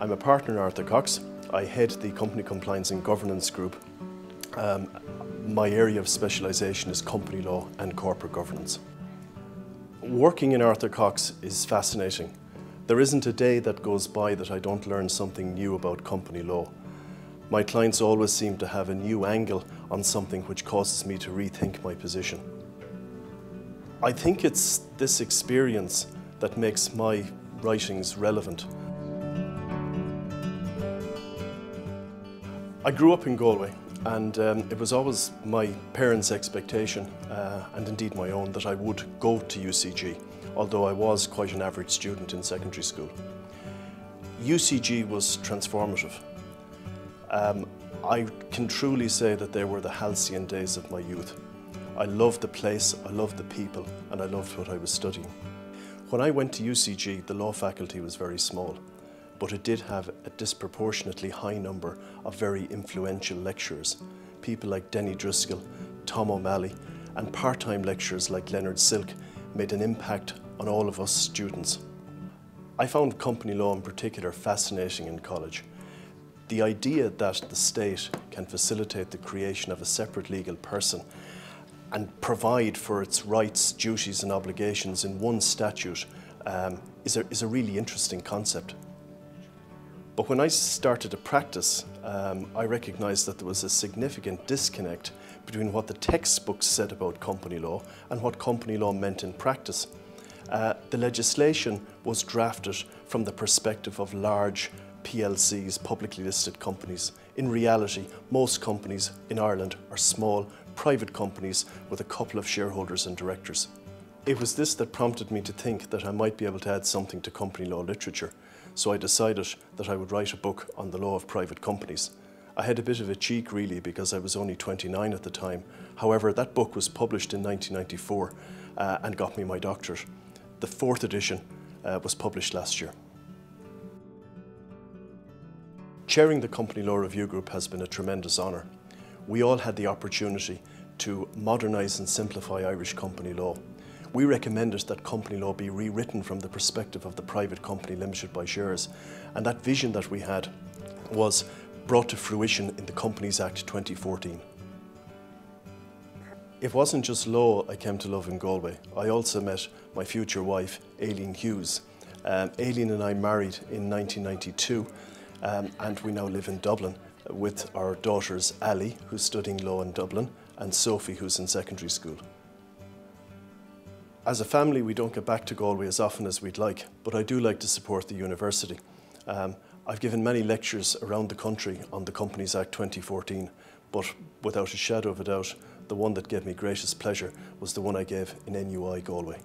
I'm a partner in Arthur Cox. I head the Company Compliance and Governance Group. My area of specialisation is company law and corporate governance. Working in Arthur Cox is fascinating. There isn't a day that goes by that I don't learn something new about company law. My clients always seem to have a new angle on something which causes me to rethink my position. I think it's this experience that makes my writings relevant. I grew up in Galway, and it was always my parents' expectation, and indeed my own, that I would go to UCG, although I was quite an average student in secondary school. UCG was transformative. I can truly say that they were the halcyon days of my youth. I loved the place, I loved the people, and I loved what I was studying. When I went to UCG, the law faculty was very small, but it did have a disproportionately high number of very influential lecturers, people like Denny Driscoll, Tom O'Malley, and part-time lecturers like Leonard Silk made an impact on all of us students. I found company law in particular fascinating in college. The idea that the state can facilitate the creation of a separate legal person and provide for its rights, duties and obligations in one statute is a really interesting concept. But when I started to practice, I recognised that there was a significant disconnect between what the textbooks said about company law and what company law meant in practice. The legislation was drafted from the perspective of large PLCs, publicly listed companies. In reality, most companies in Ireland are small, private companies with a couple of shareholders and directors. It was this that prompted me to think that I might be able to add something to company law literature. So I decided that I would write a book on the law of private companies. I had a bit of a cheek really because I was only 29 at the time. However, that book was published in 1994 and got me my doctorate. The fourth edition was published last year. Chairing the Company Law Review Group has been a tremendous honour. We all had the opportunity to modernise and simplify Irish company law. We recommended that company law be rewritten from the perspective of the private company limited by shares, and that vision that we had was brought to fruition in the Companies Act 2014. It wasn't just law I came to love in Galway. I also met my future wife, Aileen Hughes. Aileen and I married in 1992, and we now live in Dublin with our daughters Ali, who's studying law in Dublin, and Sophie, who's in secondary school. As a family, we don't get back to Galway as often as we'd like, but I do like to support the university. I've given many lectures around the country on the Companies Act 2014, but without a shadow of a doubt, the one that gave me greatest pleasure was the one I gave in NUI Galway.